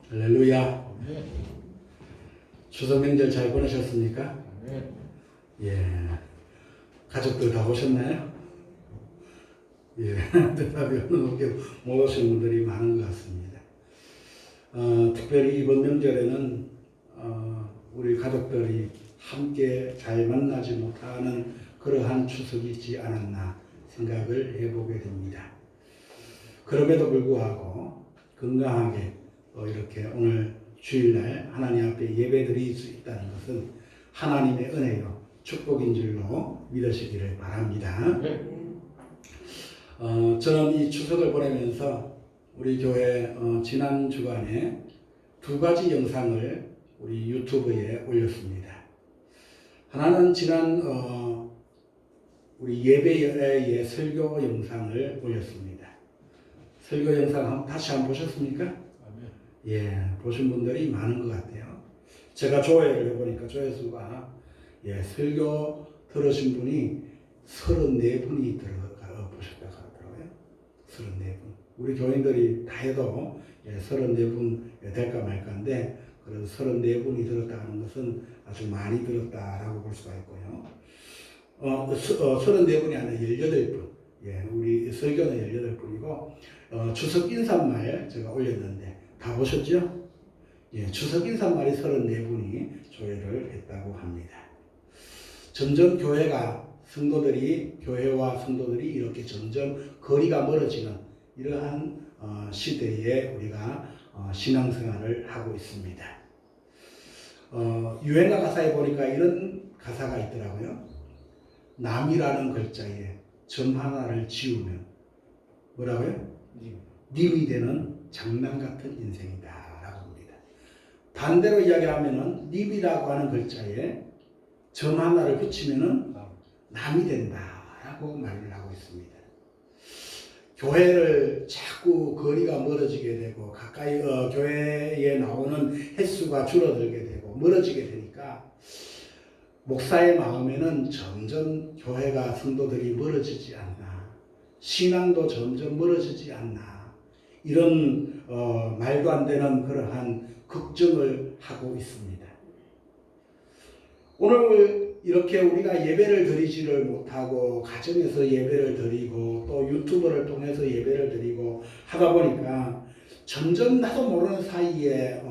할렐루야. 네. 추석 명절 잘 보내셨습니까? 네. 예. 가족들 다 오셨나요? 예. 대답이 어느 게 못 오신 분들이 많은 것 같습니다. 특별히 이번 명절에는 우리 가족들이 함께 잘 만나지 못하는 그러한 추석이지 않았나 생각을 해보게 됩니다. 그럼에도 불구하고 건강하게 이렇게 오늘 주일날 하나님 앞에 예배드릴 수 있다는 것은 하나님의 은혜요 축복인 줄로 믿으시기를 바랍니다. 네. 저는 이 추석을 보내면서 우리 교회 지난 주간에 2가지 영상을 우리 유튜브에 올렸습니다. 하나는 지난 우리 예배의 설교 영상을 올렸습니다. 설교 영상 다시 한번 보셨습니까? 예, 보신 분들이 많은 것 같아요. 제가 조회를 해보니까 조회수가 설교 들으신 분이 34분이 보셨다고 하더라고요. 34분. 우리 교인들이 다 해도 34분 될까 말까인데 그래도 34분이 들었다는 것은 아주 많이 들었다라고 볼 수가 있고요. 34분이 아니라 18분. 우리 설교는 18분이고 추석 인사말 제가 올렸는데 다 보셨죠? 추석 인사말이 34분이 조회를 했다고 합니다. 점점 교회와 성도들이 이렇게 점점 거리가 멀어지는 이러한 시대에 우리가 신앙생활을 하고 있습니다. 유행가 가사에 보니까 이런 가사가 있더라고요. 남이라는 글자에 점 하나를 지우면 뭐라고요? 님이 되는 장난 같은 인생이다 라고 합니다. 반대로 이야기하면은 님이라고 하는 글자에 점 하나를 붙이면은 남이 된다 라고 말을 하고 있습니다. 교회를 자꾸 거리가 멀어지게 되고 가까이 교회에 나오는 횟수가 줄어들게 되고 멀어지게 되니까 목사의 마음에는 점점 교회가 성도들이 멀어지지 않나, 신앙도 점점 멀어지지 않나 이런 말도 안 되는 그러한 걱정을 하고 있습니다. 오늘 이렇게 우리가 예배를 드리지를 못하고 가정에서 예배를 드리고 또 유튜브를 통해서 예배를 드리고 하다 보니까 점점 나도 모르는 사이에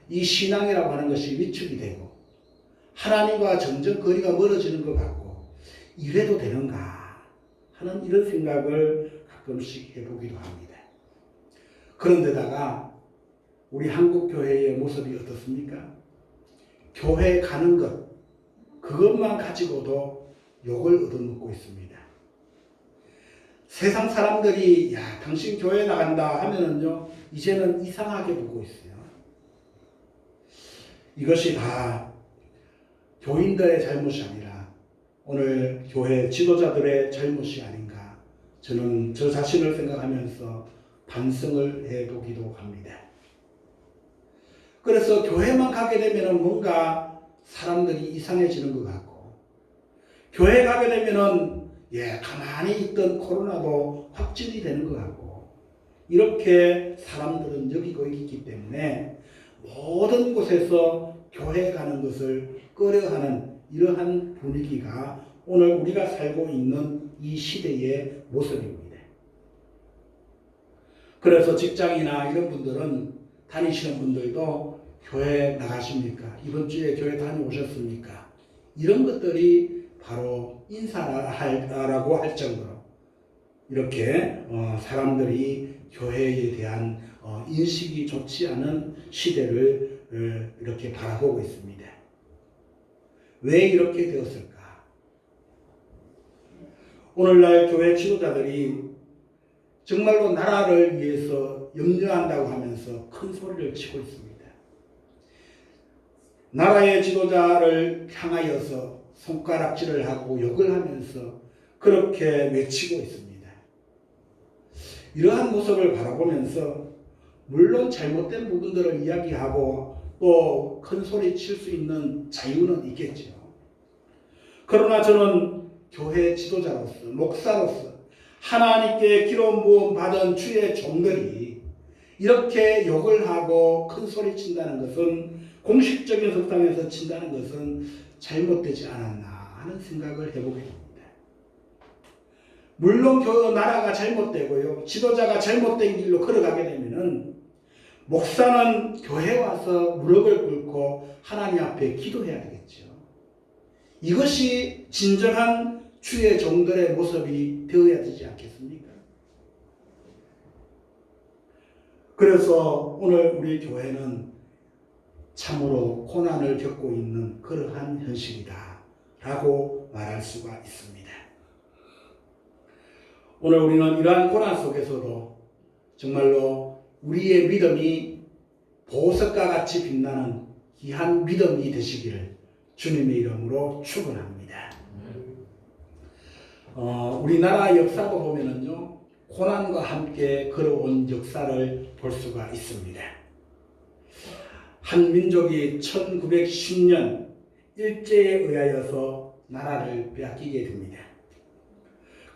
이 신앙이라고 하는 것이 위축이 되고 하나님과 점점 거리가 멀어지는 것 같고 이래도 되는가 하는 이런 생각을 가끔씩 해보기도 합니다. 그런데다가 우리 한국 교회의 모습이 어떻습니까? 교회 가는 것 그것만 가지고도 욕을 얻어먹고 있습니다. 세상 사람들이 당신 교회 나간다 하면은요 이제는 이상하게 보고 있어요. 이것이 다 교인들의 잘못이 아니라 오늘 교회 지도자들의 잘못이 아닌가 저는 저 자신을 생각하면서 반성을 해보기도 합니다. 그래서 교회만 가게 되면 뭔가 사람들이 이상해지는 것 같고 교회 가게 되면 가만히 있던 코로나도 확진이 되는 것 같고 이렇게 사람들은 여기고 있기 때문에 모든 곳에서 교회 가는 것을 꺼려하는 이러한 분위기가 오늘 우리가 살고 있는 이 시대의 모습입니다. 그래서 직장이나 이런 분들은 다니시는 분들도 교회 나가십니까? 이번 주에 교회 다녀오셨습니까? 이런 것들이 바로 인사라고 할 정도로 이렇게 사람들이 교회에 대한 인식이 좋지 않은 시대를 이렇게 바라보고 있습니다. 왜 이렇게 되었을까? 오늘날 교회 지도자들이 정말로 나라를 위해서 염려한다고 하면서 큰 소리를 치고 있습니다. 나라의 지도자를 향하여서 손가락질을 하고 욕을 하면서 그렇게 외치고 있습니다. 이러한 모습을 바라보면서 물론 잘못된 부분들을 이야기하고 또 큰 소리 칠 수 있는 자유는 있겠죠. 그러나 저는 교회 지도자로서 목사로서 하나님께 기름 부음 받은 주의 종들이 이렇게 욕을 하고 큰 소리 친다는 것은, 공식적인 석상에서 친다는 것은 잘못되지 않았나 하는 생각을 해보게 됩니다. 물론 나라가 잘못되고요, 지도자가 잘못된 길로 걸어가게 되면은 목사는 교회에 와서 무릎을 꿇고 하나님 앞에 기도해야 되겠죠. 이것이 진정한 주의 종들의 모습이 되어야 되지 않겠습니까? 그래서 오늘 우리 교회는 참으로 고난을 겪고 있는 그러한 현실이다 라고 말할 수가 있습니다. 오늘 우리는 이러한 고난 속에서도 정말로 우리의 믿음이 보석과 같이 빛나는 귀한 믿음이 되시기를 주님의 이름으로 축원합니다. 우리나라 역사도 보면은요, 고난과 함께 걸어온 역사를 볼 수가 있습니다. 한 민족이 1910년 일제에 의하여서 나라를 빼앗기게 됩니다.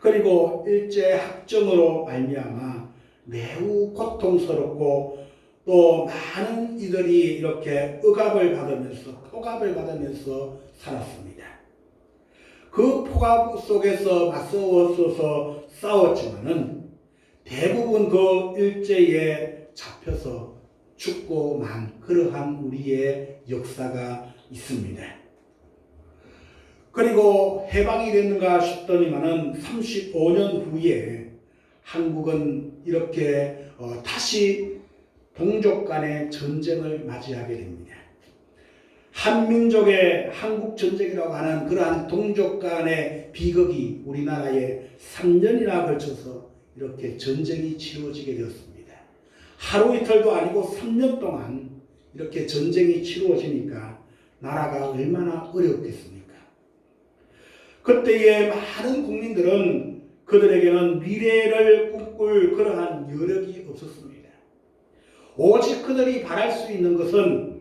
그리고 일제 학정으로 말미암아 매우 고통스럽고 또 많은 이들이 이렇게 억압을 받으면서 폭압을 받으면서 살았습니다. 그 폭압 속에서 맞서서 싸웠지만은 대부분 그 일제에 잡혀서 죽고 만 그러한 우리의 역사가 있습니다. 그리고 해방이 됐는가 싶더니만은 35년 후에 한국은 이렇게 다시 동족 간의 전쟁을 맞이하게 됩니다. 한민족의 한국전쟁이라고 하는 그러한 동족 간의 비극이 우리나라에 3년이나 걸쳐서 이렇게 전쟁이 치루어지게 되었습니다. 하루 이틀도 아니고 3년 동안 이렇게 전쟁이 치루어지니까 나라가 얼마나 어려웠겠습니까? 그때의 많은 국민들은 그들에게는 미래를 꿈꿀 그러한 여력이 없었습니다. 오직 그들이 바랄 수 있는 것은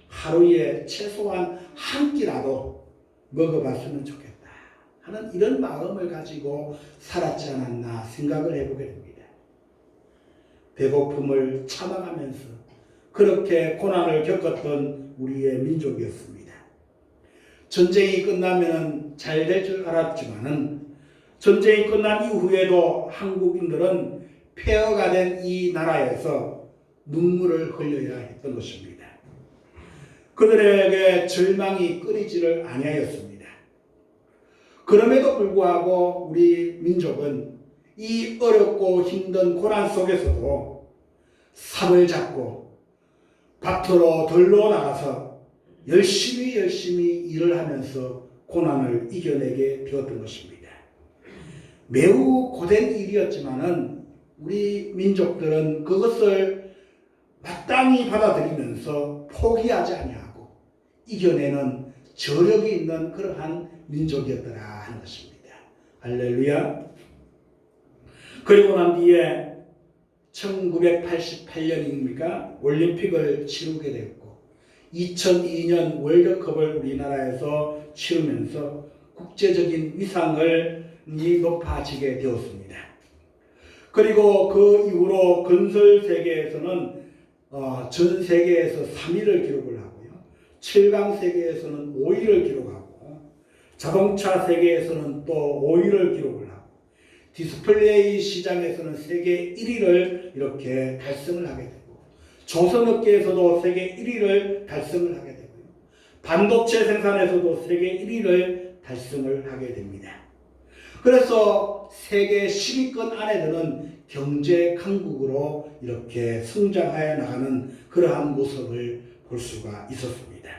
하루에 최소한 한 끼라도 먹어봤으면 좋겠다 하는 이런 마음을 가지고 살았지 않았나 생각을 해보게 됩니다. 배고픔을 참아가면서 그렇게 고난을 겪었던 우리의 민족이었습니다. 전쟁이 끝나면 잘 될 줄 알았지만은 전쟁이 끝난 이후에도 한국인들은 폐허가 된 이 나라에서 눈물을 흘려야 했던 것입니다. 그들에게 절망이 끊이지를 아니하였습니다. 그럼에도 불구하고 우리 민족은 이 어렵고 힘든 고난 속에서도 삽을 잡고 밭으로 들러 나가서 열심히 일을 하면서 고난을 이겨내게 되었던 것입니다. 매우 고된 일이었지만은 우리 민족들은 그것을 마땅히 받아들이면서 포기하지 아니하고 이겨내는 저력이 있는 그러한 민족이었더라 하는 것입니다. 할렐루야. 그리고 난 뒤에 1988년입니까? 올림픽을 치르게 되었고 2002년 월드컵을 우리나라에서 치르면서 국제적인 위상을 높아지게 되었습니다. 그리고 그 이후로 건설 세계에서는 전 세계에서 3위를 기록을 하고요. 7강 세계에서는 5위를 기록하고 자동차 세계에서는 또 5위를 기록을 하고 디스플레이 시장에서는 세계 1위를 이렇게 달성을 하게 되고 조선업계에서도 세계 1위를 달성을 하게 되고요. 반도체 생산에서도 세계 1위를 달성을 하게 됩니다. 그래서 세계 10위권 안에 드는 경제 강국으로 이렇게 성장하여 나가는 그러한 모습을 볼 수가 있었습니다.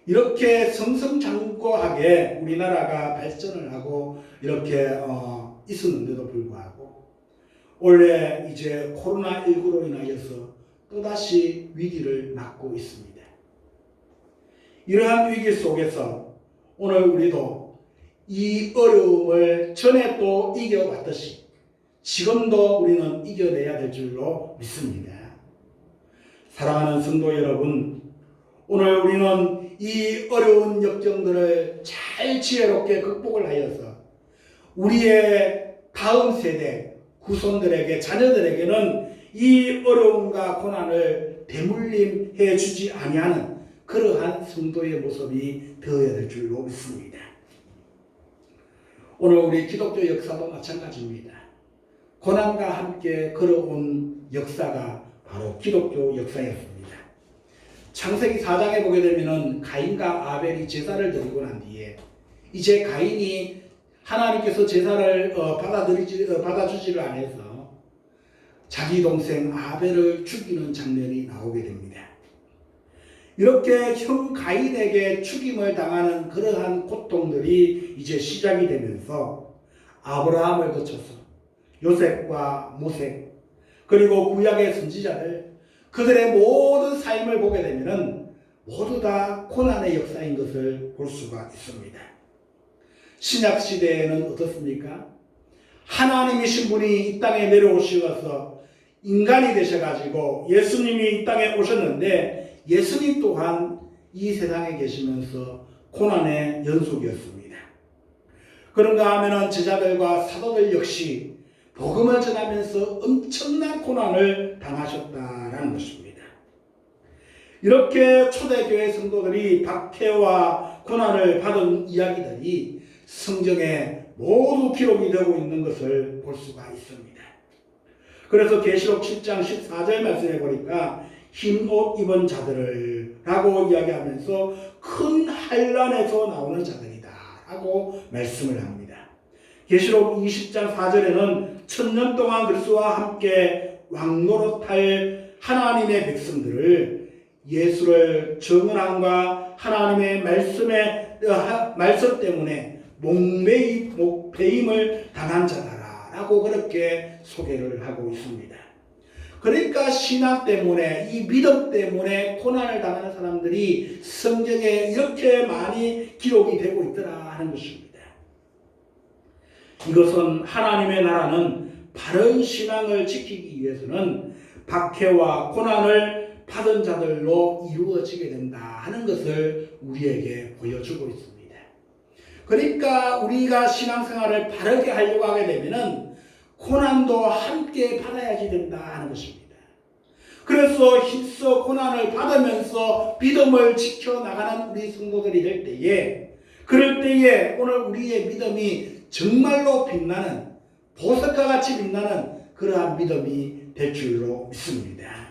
이렇게 성성장구하게 우리나라가 발전을 하고 이렇게 있었는데도 불구하고 올해 이제 코로나19로 인하여서 또다시 위기를 맞고 있습니다. 이러한 위기 속에서 오늘 우리도 이 어려움을 전에 또 이겨왔듯이 지금도 우리는 이겨내야 될 줄로 믿습니다. 사랑하는 성도 여러분, 오늘 우리는 이 어려운 역경들을 잘 지혜롭게 극복을 하여서 우리의 다음 세대, 후손들에게, 자녀들에게는 이 어려움과 고난을 대물림해 주지 아니하는 그러한 성도의 모습이 되어야 될 줄로 믿습니다. 오늘 우리 기독교 역사도 마찬가지입니다. 고난과 함께 걸어온 역사가 바로 기독교 역사였습니다. 창세기 4장에 보게 되면 가인과 아벨이 제사를 드리고 난 뒤에 이제 가인이 하나님께서 제사를 받아주지를 않아서 자기 동생 아벨을 죽이는 장면이 나오게 됩니다. 이렇게 형 가인에게 죽임을 당하는 그러한 고통들이 이제 시작이 되면서 아브라함을 거쳐서 요셉과 모세 그리고 구약의 선지자들 그들의 모든 삶을 보게 되면 모두 다 고난의 역사인 것을 볼 수가 있습니다. 신약 시대에는 어떻습니까? 하나님이신 분이 이 땅에 내려오셔서 인간이 되셔가지고 예수님이 이 땅에 오셨는데 예수님 또한 이 세상에 계시면서 고난의 연속이었습니다. 그런가 하면 제자들과 사도들 역시 복음을 전하면서 엄청난 고난을 당하셨다라는 것입니다. 이렇게 초대교회 성도들이 박해와 고난을 받은 이야기들이 성경에 모두 기록이 되고 있는 것을 볼 수가 있습니다. 그래서 계시록 7장 14절 말씀해 보니까 흰 옷 입은 자들을 라고 이야기하면서 큰 환난에서 나오는 자들이다 라고 말씀을 합니다. 계시록 20장 4절에는 1000년 동안 그리스도와 함께 왕노릇할 하나님의 백성들을 예수를 정언함과 하나님의 말씀 때문에 목배임을 당한 자다라고 그렇게 소개를 하고 있습니다. 그러니까 신앙 때문에 이 믿음 때문에 고난을 당하는 사람들이 성경에 이렇게 많이 기록이 되고 있더라 하는 것입니다. 이것은 하나님의 나라는 바른 신앙을 지키기 위해서는 박해와 고난을 받은 자들로 이루어지게 된다 하는 것을 우리에게 보여주고 있습니다. 그러니까 우리가 신앙생활을 바르게 하려고 하게 되면 고난도 함께 받아야지 된다 하는 것입니다. 그래서 힘써 고난을 받으면서 믿음을 지켜나가는 우리 성도들이 될 때에 그럴 때에 오늘 우리의 믿음이 정말로 빛나는 보석과 같이 빛나는 그러한 믿음이 될 줄로 믿습니다.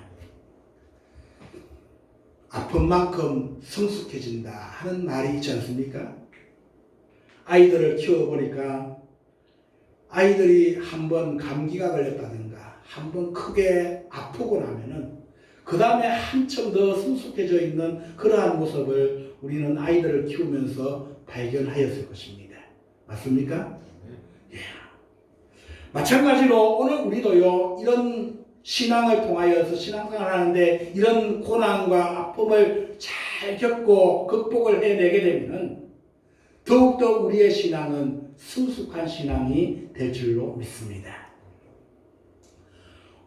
아픈 만큼 성숙해진다 하는 말이 있지 않습니까? 아이들을 키워보니까 아이들이 한번 감기가 걸렸다든가 한번 크게 아프고 나면은 그 다음에 한층 더 성숙해져 있는 그러한 모습을 우리는 아이들을 키우면서 발견하였을 것입니다. 맞습니까? 예. 마찬가지로 오늘 우리도요 이런 신앙을 통하여서 신앙생활을 하는데 이런 고난과 아픔을 잘 겪고 극복을 해내게 되면 더욱더 우리의 신앙은 성숙한 신앙이 될 줄로 믿습니다.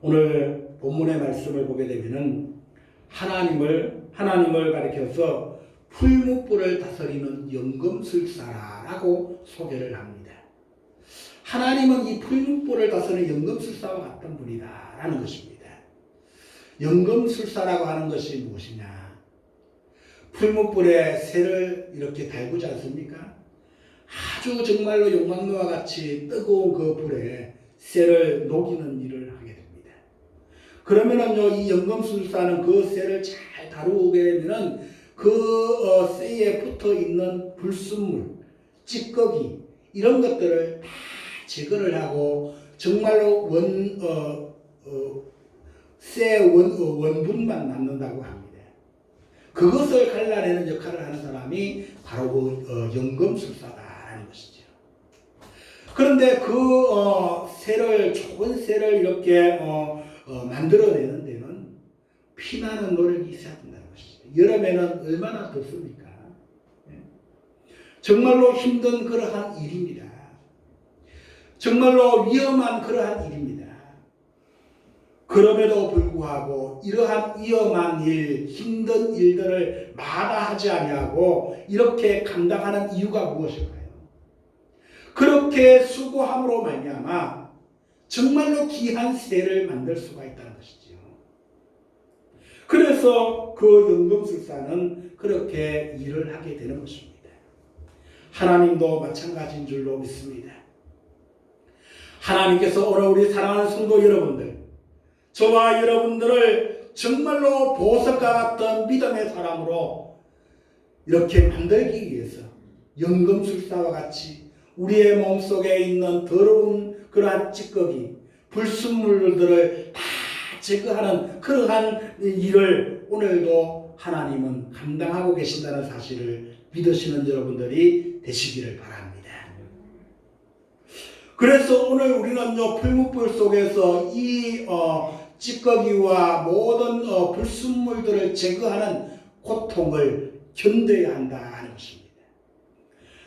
오늘 본문의 말씀을 보게 되면 하나님을 가리켜서 풀무불을 다스리는 연금술사라고 소개를 합니다. 하나님은 이 풀무불을 다스리는 연금술사와 같은 분이다라는 것입니다. 연금술사라고 하는 것이 무엇이냐? 풀무불에 쇠를 이렇게 달구지 않습니까? 아주 정말로 용광로와 같이 뜨거운 그 불에 쇠를 녹이는 일을 하게 됩니다. 그러면은요, 이 연금술사는 그 쇠를 잘 다루게 되면은 그 쇠에 붙어 있는 불순물, 찌꺼기 이런 것들을 다 제거를 하고 정말로 쇠 원분만 남는다고 합니다. 그것을 갈라내는 역할을 하는 사람이 바로 그 연금술사다라는 것이죠. 그런데 그 좋은 쇠를 이렇게 만들어내는 데는 피나는 노력이 있어야 된다는 것이죠. 여름에는 얼마나 덥습니까? 정말로 힘든 그러한 일입니다. 정말로 위험한 그러한 일입니다. 그럼에도 불구하고 이러한 위험한 일, 힘든 일들을 마다하지 아니하고 이렇게 감당하는 이유가 무엇일까요? 그렇게 수고함으로 말미암아 정말로 귀한 세대를 만들 수가 있다는 것이지요. 그래서 그 연금술사는 그렇게 일을 하게 되는 것입니다. 하나님도 마찬가지인 줄로 믿습니다. 하나님께서 오늘 우리 사랑하는 성도 여러분들, 저와 여러분들을 정말로 보석과 같은 믿음의 사람으로 이렇게 만들기 위해서 연금술사와 같이 우리의 몸속에 있는 더러운 그러한 찌꺼기, 불순물들을 다 제거하는 그러한 일을 오늘도 하나님은 감당하고 계신다는 사실을 믿으시는 여러분들이 되시기를 바랍니다. 그래서 오늘 우리는요, 풀무불 속에서 이 찌꺼기와 모든 불순물들을 제거하는 고통을 견뎌야 한다는 것입니다.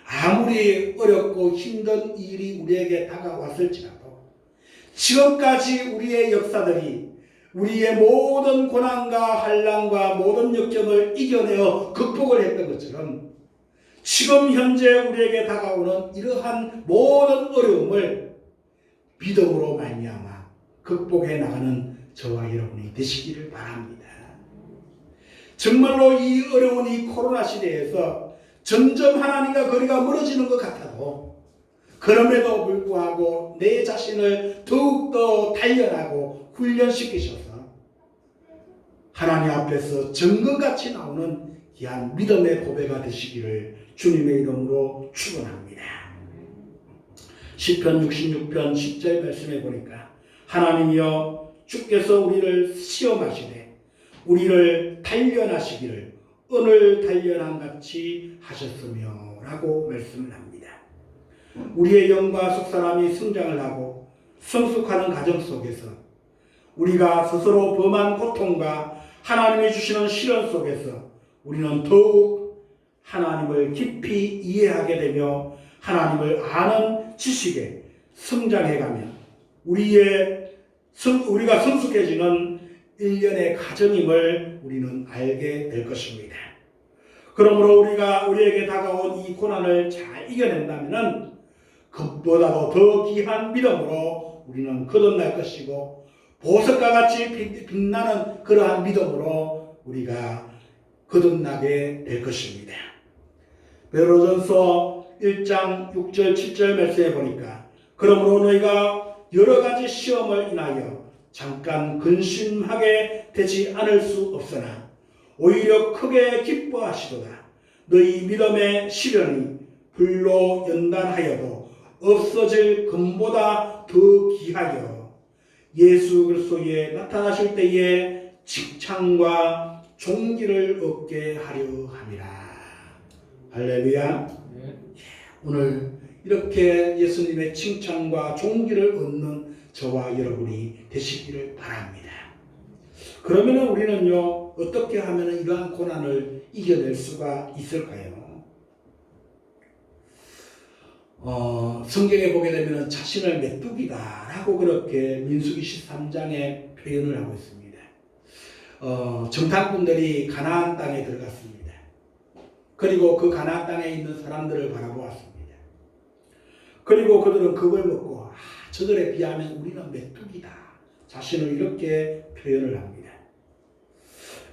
아무리 어렵고 힘든 일이 우리에게 다가왔을지라도 지금까지 우리의 역사들이 우리의 모든 고난과 환난과 모든 역경을 이겨내어 극복을 했던 것처럼 지금 현재 우리에게 다가오는 이러한 모든 어려움을 믿음으로 말미암아 극복해 나가는 저와 여러분이 되시기를 바랍니다. 정말로 이 어려운 이 코로나 시대에서 점점 하나님과 거리가 멀어지는 것 같아도 그럼에도 불구하고 내 자신을 더욱더 단련하고 훈련시키셔서 하나님 앞에서 정금같이 나오는 귀한 믿음의 고백가 되시기를 주님의 이름으로 축원합니다. 시편 66편 10절 말씀에 보니까 하나님이여 주께서 우리를 시험하시되 우리를 단련하시기를 은을 단련한 같이 하셨으며 라고 말씀을 합니다. 우리의 영과 속사람이 성장을 하고 성숙하는 과정 속에서 우리가 스스로 범한 고통과 하나님이 주시는 시련 속에서 우리는 더욱 하나님을 깊이 이해하게 되며 하나님을 아는 지식에 성장해가면 우리가 성숙해지는 일련의 과정임을 우리는 알게 될 것입니다. 그러므로 우리에게 다가온 이 고난을 잘 이겨낸다면 그보다도 더 귀한 믿음으로 우리는 거듭날 것이고 보석과 같이 빛나는 그러한 믿음으로 우리가 거듭나게 될 것입니다. 베드로전서 1장 6절 7절 말씀에 보니까 그러므로 너희가 여러 가지 시험을 인하여 잠깐 근심하게 되지 않을 수 없으나 오히려 크게 기뻐하시도다. 너희 믿음의 시련이 불로 연단하여도 없어질 금보다 더 귀하여 예수 그리스도에 나타나실 때에 칭찬과 존귀를 얻게 하려 함이라. 할렐루야. 네. 오늘 이렇게 예수님의 칭찬과 존귀를 얻는 저와 여러분이 되시기를 바랍니다. 그러면 우리는요, 어떻게 하면 이러한 고난을 이겨낼 수가 있을까요? 성경에 보게 되면 자신을 메뚜기다라고 그렇게 민수기 13장에 표현을 하고 있습니다. 정탐꾼들이 가나안 땅에 들어갔습니다. 그리고 그 가나안 땅에 있는 사람들을 바라보았습니다. 그리고 그들은 겁을 먹고 저들에 비하면 우리는 메뚜기다. 자신을 이렇게 표현을 합니다.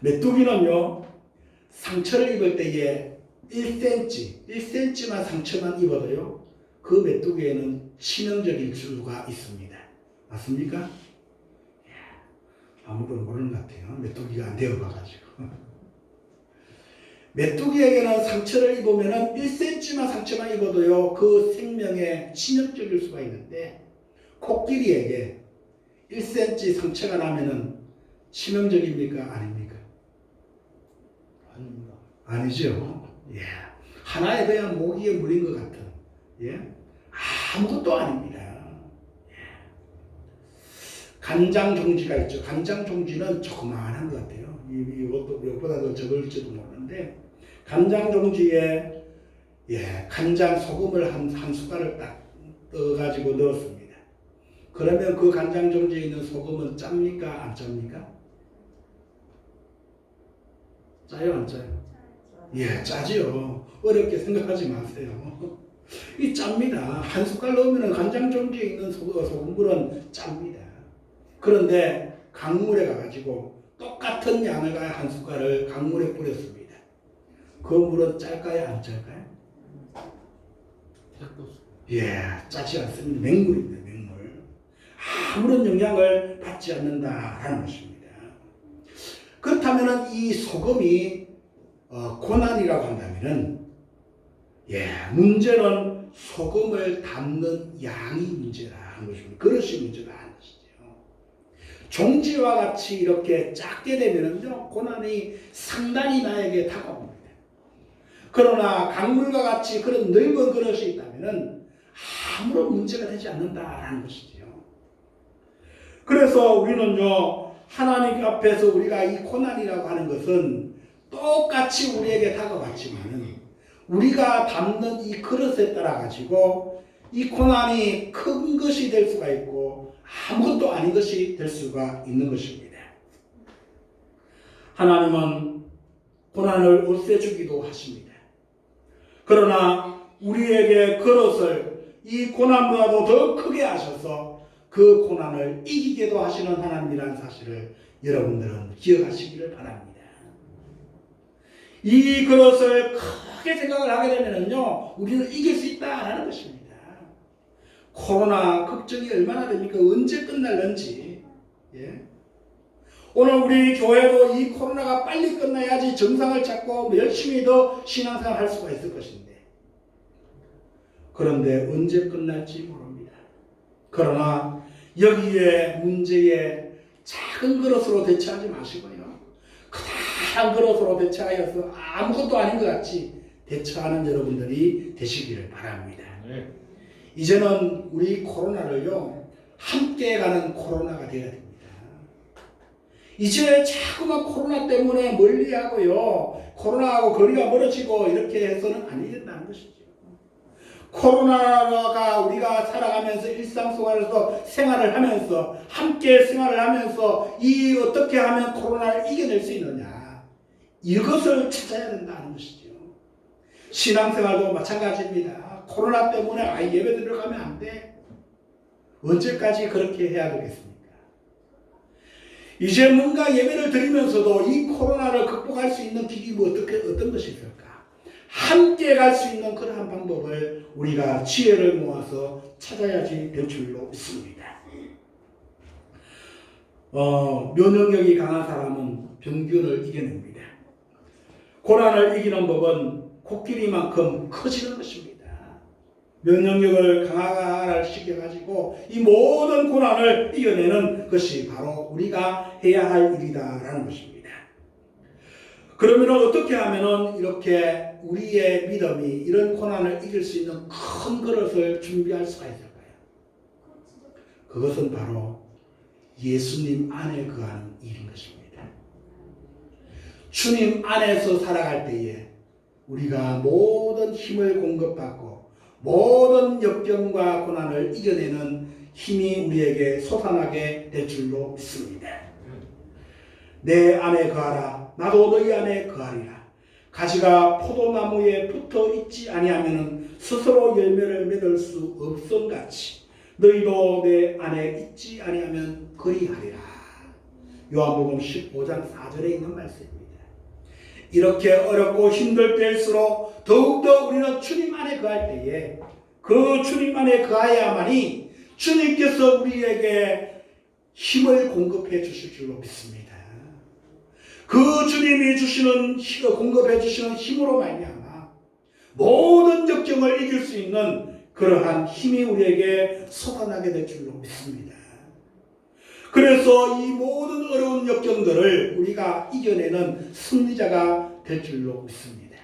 메뚜기는요, 상처를 입을 때에 1cm만 상처만 입어도요, 그 메뚜기에는 치명적일 수가 있습니다. 맞습니까? 아무도 모르는 것 같아요. 메뚜기가 안 되어봐가지고. 메뚜기에게는 상처를 입으면 1cm만 상처만 입어도요, 그 생명에 치명적일 수가 있는데, 코끼리에게 1cm 상처가 나면은 치명적입니까? 아닙니까? 아닙니다. 아니죠. 예. 하나에 그냥 모기에 물린 것 같은, 예. 아무것도 아닙니다. 예. 간장종지가 있죠. 간장종지는 조그마한 것 같아요. 이것보다 더 적을지도 모르는데, 간장종지에, 간장 소금을 한 숟갈을 딱 떠가지고 넣었습니다. 그러면 그 간장종지에 있는 소금은 짭니까? 안 짭니까? 짜요? 안 짜요? 예, 짜지요. 어렵게 생각하지 마세요. 이 짭니다. 한 숟갈 넣으면 간장 종지에 있는 소금물은 짭니다. 그런데 강물에 가가지고 똑같은 양을 한 숟갈을 강물에 뿌렸습니다. 그 물은 짤까요? 안 짤까요? 예, 짜지 않습니다. 맹물입니다. 맹물. 아무런 영향을 받지 않는다라는 것입니다. 그렇다면 이 소금이 고난이라고 한다면은, 문제는 소금을 담는 양이 문제라는 것입니다. 그릇이 문제가 아닌 것이죠. 종지와 같이 이렇게 작게 되면은요, 고난이 상당히 나에게 다가옵니다. 그러나 강물과 같이 그런 넓은 그릇이 있다면은 아무런 문제가 되지 않는다라는 것이죠. 그래서 우리는요, 하나님 앞에서 우리가 이 고난이라고 하는 것은 똑같이 우리에게 다가왔지만은 우리가 담는 이 그릇에 따라 가지고 이 고난이 큰 것이 될 수가 있고 아무것도 아닌 것이 될 수가 있는 것입니다. 하나님은 고난을 없애주기도 하십니다. 그러나 우리에게 그릇을 이 고난보다도 더 크게 하셔서 그 고난을 이기게도 하시는 하나님이라는 사실을 여러분들은 기억하시기를 바랍니다. 이 그릇을 크게 생각을 하게 되면요, 우리는 이길 수 있다라는 것입니다. 코로나 걱정이 얼마나 됩니까? 언제 끝날는지. 오늘 우리 교회도 이 코로나가 빨리 끝나야지 정상을 찾고 열심히 더 신앙생활 할 수가 있을 것인데, 그런데 언제 끝날지 모릅니다. 그러나 여기에 문제에 작은 그릇으로 대처하지 마시고요, 커다란 그릇으로 대처하여서 아무것도 아닌 것 같이 대처하는 여러분들이 되시기를 바랍니다. 이제는 우리 코로나를요, 함께 가는 코로나가 되어야 됩니다. 이제 자꾸만 코로나 때문에 멀리하고요, 코로나하고 거리가 멀어지고 이렇게 해서는 아니 된다는 것이죠. 코로나가 우리가 살아가면서 일상생활에서 생활을 하면서 함께 생활을 하면서 이 어떻게 하면 코로나를 이겨낼 수 있느냐, 이것을 찾아야 된다는 것이죠. 신앙생활도 마찬가지입니다. 코로나 때문에 예배 들어가면 안 돼. 언제까지 그렇게 해야 되겠습니까? 이제 뭔가 예배를 드리면서도 이 코로나를 극복할 수 있는 길이 어떤 것이 있을까? 함께 갈 수 있는 그러한 방법을 우리가 지혜를 모아서 찾아야지 될 줄로 믿습니다. 면역력이 강한 사람은 병균을 이겨냅니다. 고난을 이기는 법은 코끼리만큼 커지는 것입니다. 면역력을 강화를 시켜가지고 이 모든 고난을 이겨내는 것이 바로 우리가 해야 할 일이다라는 것입니다. 그러면 어떻게 하면 이렇게 우리의 믿음이 이런 고난을 이길 수 있는 큰 그릇을 준비할 수가 있을까요? 그것은 바로 예수님 안에 거하는 일인 것입니다. 주님 안에서 살아갈 때에 우리가 모든 힘을 공급받고 모든 역경과 고난을 이겨내는 힘이 우리에게 솟아나게 될 줄로 믿습니다. 내 안에 거하라, 나도 너희 안에 거하리라. 가지가 포도나무에 붙어 있지 아니하면 스스로 열매를 맺을 수 없음같이 너희도 내 안에 있지 아니하면 그리하리라. 요한복음 15장 4절에 있는 말씀입니다. 이렇게 어렵고 힘들 때일수록 더욱더 우리는 주님 안에 거할 때에 그 주님 안에 거해야만이 주님께서 우리에게 힘을 공급해 주실 줄로 믿습니다. 그 주님이 공급해 주시는 힘으로 말미암아 모든 역경을 이길 수 있는 그러한 힘이 우리에게 솟아나게 될 줄로 믿습니다. 그래서 이 모든 어려운 역경들을 우리가 이겨내는 승리자가 될 줄로 믿습니다.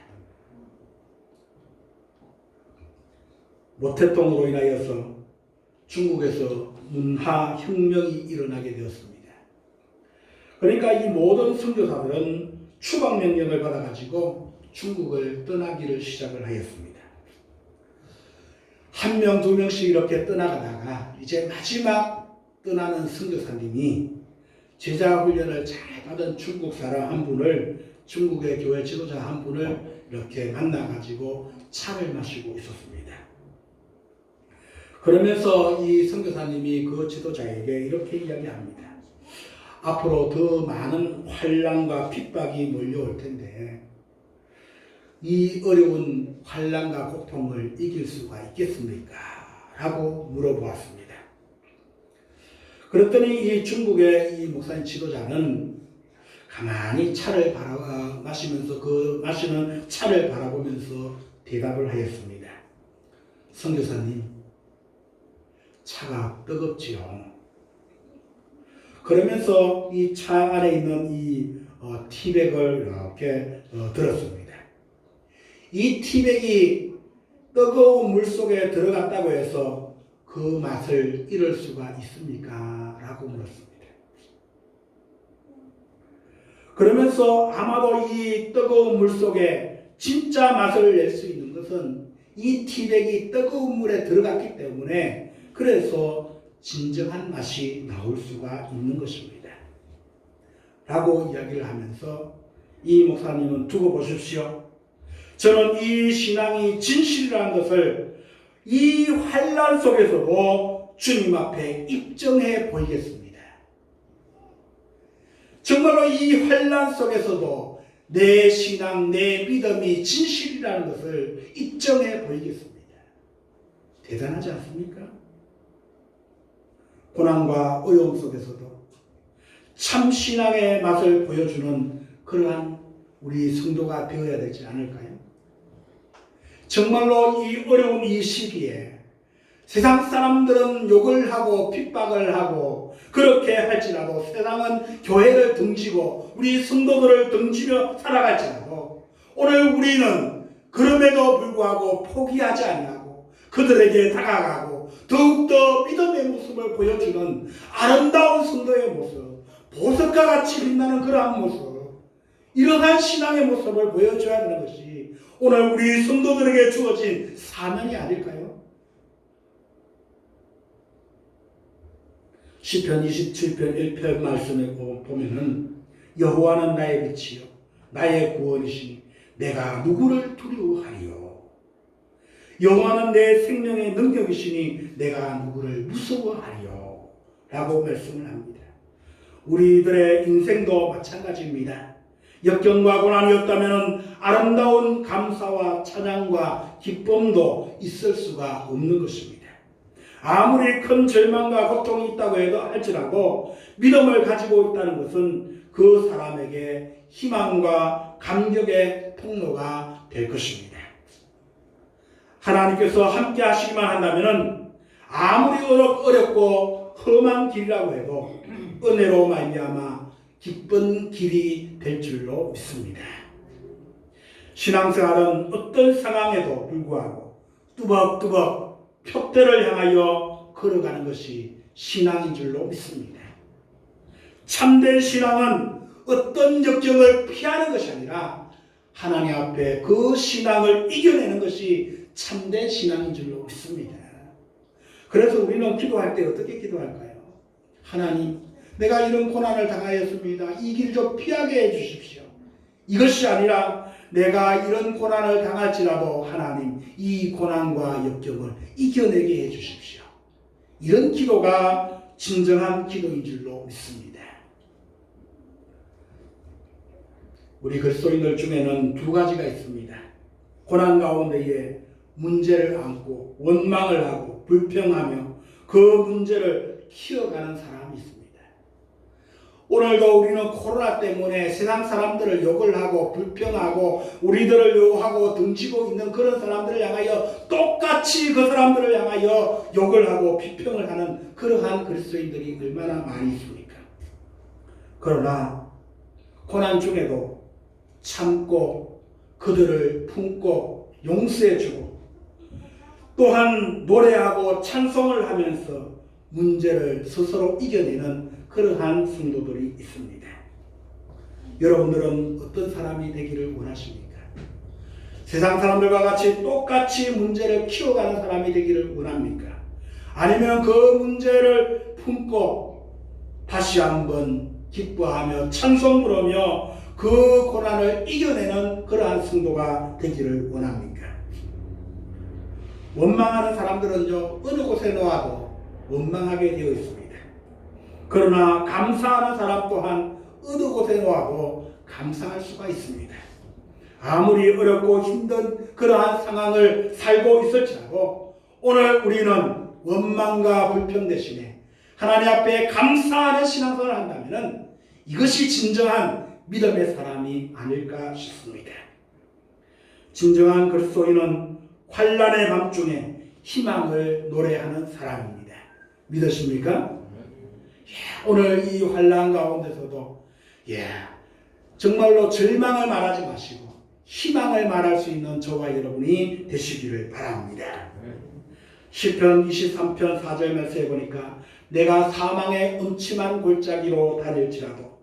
모태통으로 인하여서 중국에서 문화혁명이 일어나게 되었습니다. 그러니까 이 모든 선교사들은 추방명령을 받아가지고 중국을 떠나기를 시작을 하였습니다. 한 명, 두 명씩 이렇게 떠나가다가 이제 마지막 떠나는 선교사님이 제자 훈련을 잘 받은 중국 사람 한 분을, 중국의 교회 지도자 한 분을 이렇게 만나가지고 차를 마시고 있었습니다. 그러면서 이 선교사님이 그 지도자에게 이렇게 이야기합니다. 앞으로 더 많은 환난과 핍박이 몰려올 텐데 이 어려운 환난과 고통을 이길 수가 있겠습니까? 라고 물어보았습니다. 그랬더니 이 중국의 이 목사님 지도자는 가만히 차를 마시면서 그 마시는 차를 바라보면서 대답을 하였습니다. 선교사님, 차가 뜨겁지요. 그러면서 이 차 안에 있는 이 티백을 이렇게 들었습니다. 이 티백이 뜨거운 물 속에 들어갔다고 해서 그 맛을 잃을 수가 있습니까? 라고 물었습니다. 그러면서 아마도 이 뜨거운 물 속에 진짜 맛을 낼 수 있는 것은 이 티백이 뜨거운 물에 들어갔기 때문에 그래서 진정한 맛이 나올 수가 있는 것입니다. 라고 이야기를 하면서 이 목사님은 두고 보십시오. 저는 이 신앙이 진실이라는 것을 이 환난 속에서도 주님 앞에 입증해 보이겠습니다. 정말로 이 환난 속에서도 내 신앙, 내 믿음이 진실이라는 것을 입증해 보이겠습니다. 대단하지 않습니까? 고난과 어려움 속에서도 참 신앙의 맛을 보여주는 그러한 우리 성도가 되어야 되지 않을까요? 정말로 이 어려운 이 시기에 세상 사람들은 욕을 하고 핍박을 하고 그렇게 할지라도 세상은 교회를 등지고 우리 성도들을 등지며 살아갈지라도 오늘 우리는 그럼에도 불구하고 포기하지 아니하고 그들에게 다가가고 더욱더 믿음의 모습을 보여주는 아름다운 성도의 모습, 보석과 같이 빛나는 그러한 모습, 이러한 신앙의 모습을 보여줘야 하는 것이 오늘 우리 성도들에게 주어진 사명이 아닐까요? 시편 27편 1편 말씀에 보면은 여호와는 나의 빛이요 나의 구원이시니 내가 누구를 두려워하리요. 여호와는 내 생명의 능력이시니 내가 누구를 무서워하리요. 라고 말씀을 합니다. 우리들의 인생도 마찬가지입니다. 역경과 고난이 없다면 아름다운 감사와 찬양과 기쁨도 있을 수가 없는 것입니다. 아무리 큰 절망과 고통이 있다고 해도 할지라도 믿음을 가지고 있다는 것은 그 사람에게 희망과 감격의 통로가 될 것입니다. 하나님께서 함께 하시기만 한다면 아무리 어렵고 험한 길이라고 해도 은혜로 말미암아 기쁜 길이 될 줄로 믿습니다. 신앙생활은 어떤 상황에도 불구하고 뚜벅뚜벅 표대를 향하여 걸어가는 것이 신앙인 줄로 믿습니다. 참된 신앙은 어떤 역경을 피하는 것이 아니라 하나님 앞에 그 신앙을 이겨내는 것이 참된 신앙인 줄로 믿습니다. 그래서 우리는 기도할 때 어떻게 기도할까요? 하나님, 내가 이런 고난을 당하였습니다. 이 길 좀 피하게 해주십시오. 이것이 아니라 내가 이런 고난을 당할지라도 하나님 이 고난과 역경을 이겨내게 해주십시오. 이런 기도가 진정한 기도인 줄로 믿습니다. 우리 그리스도인들 중에는 두 가지가 있습니다. 고난 가운데에 문제를 안고 원망을 하고 불평하며 그 문제를 키워가는 사람이 있습니다. 오늘도 우리는 코로나 때문에 세상 사람들을 욕을 하고 불평하고 우리들을 욕하고 등지고 있는 그런 사람들을 향하여 똑같이 그 사람들을 향하여 욕을 하고 비평을 하는 그러한 그리스도인들이 얼마나 많이 있습니까? 그러나 고난 중에도 참고 그들을 품고 용서해주고 또한 노래하고 찬송을 하면서 문제를 스스로 이겨내는 그러한 성도들이 있습니다. 여러분들은 어떤 사람이 되기를 원하십니까? 세상 사람들과 같이 똑같이 문제를 키워가는 사람이 되기를 원합니까? 아니면 그 문제를 품고 다시 한번 기뻐하며 찬송 부르며 그 고난을 이겨내는 그러한 성도가 되기를 원합니까? 원망하는 사람들은요, 어느 곳에 놓아도 원망하게 되어 있습니다. 그러나 감사하는 사람 또한 어느 곳에 놓아도 감사할 수가 있습니다. 아무리 어렵고 힘든 그러한 상황을 살고 있을지라도 오늘 우리는 원망과 불평 대신에 하나님 앞에 감사하는 신앙생활을 한다면 이것이 진정한 믿음의 사람이 아닐까 싶습니다. 진정한 그리스도인은 환난의 밤중에 희망을 노래하는 사람입니다. 믿으십니까? 오늘 이 환난 가운데서도 정말로 절망을 말하지 마시고 희망을 말할 수 있는 저와 여러분이 되시기를 바랍니다. 시편 23편 4절 말씀에 보니까 내가 사망의 음침한 골짜기로 다닐지라도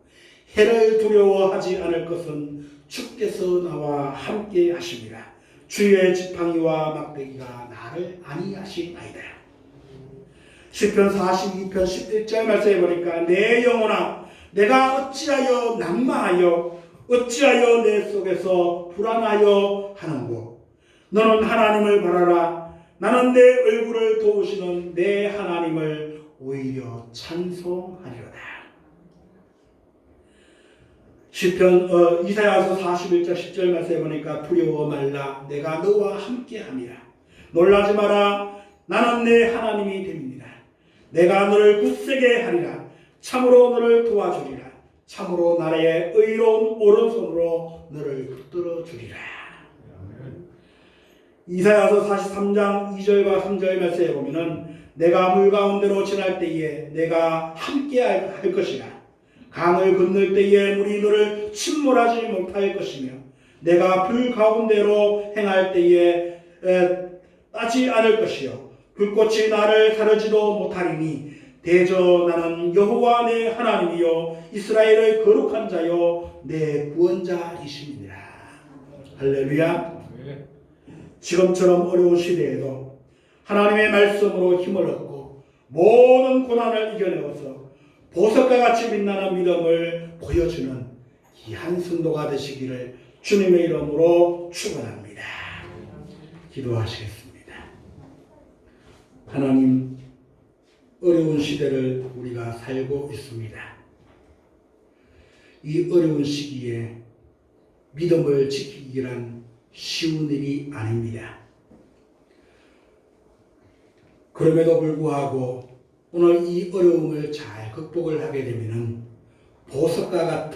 해를 두려워하지 않을 것은 주께서 나와 함께 하십니다. 주의 지팡이와 막대기가 나를 안위하시나이다. 시편 42편 11절 말씀에 보니까 내 영혼아 내가 어찌하여 낙망하여 어찌하여 내 속에서 불안하여 하는고 너는 하나님을 바라라. 나는 내 얼굴을 도우시는 내 하나님을 오히려 찬송하리로다. 시편 이사야서 41장 10절 말씀에 보니까 두려워 말라 내가 너와 함께함이라. 놀라지 마라 나는 내 하나님이 됩니다. 내가 너를 굳세게 하리라. 참으로 너를 도와주리라. 참으로 나의 의로운 오른손으로 너를 붙들어 주리라. 이사야서 43장 2절과 3절 말씀에 보면은 내가 물 가운데로 지날 때에 내가 함께 할 것이라. 강을 건널 때에 물이 너를 침몰하지 못할 것이며 내가 불 가운데로 행할 때에 따지 않을 것이요 불꽃이 나를 사르지도 못하리니 대저 나는 여호와 내 하나님이요 이스라엘의 거룩한 자요 내 구원자이십니다. 할렐루야. 지금처럼 어려운 시대에도 하나님의 말씀으로 힘을 얻고 모든 고난을 이겨내어서 보석과 같이 빛나는 믿음을 보여주는 귀한 성도가 되시기를 주님의 이름으로 축원합니다. 기도하시겠습니다. 하나님, 어려운 시대를 우리가 살고 있습니다. 이 어려운 시기에 믿음을 지키기란 쉬운 일이 아닙니다. 그럼에도 불구하고 오늘 이 어려움을 잘 극복을 하게 되면 보석과 같은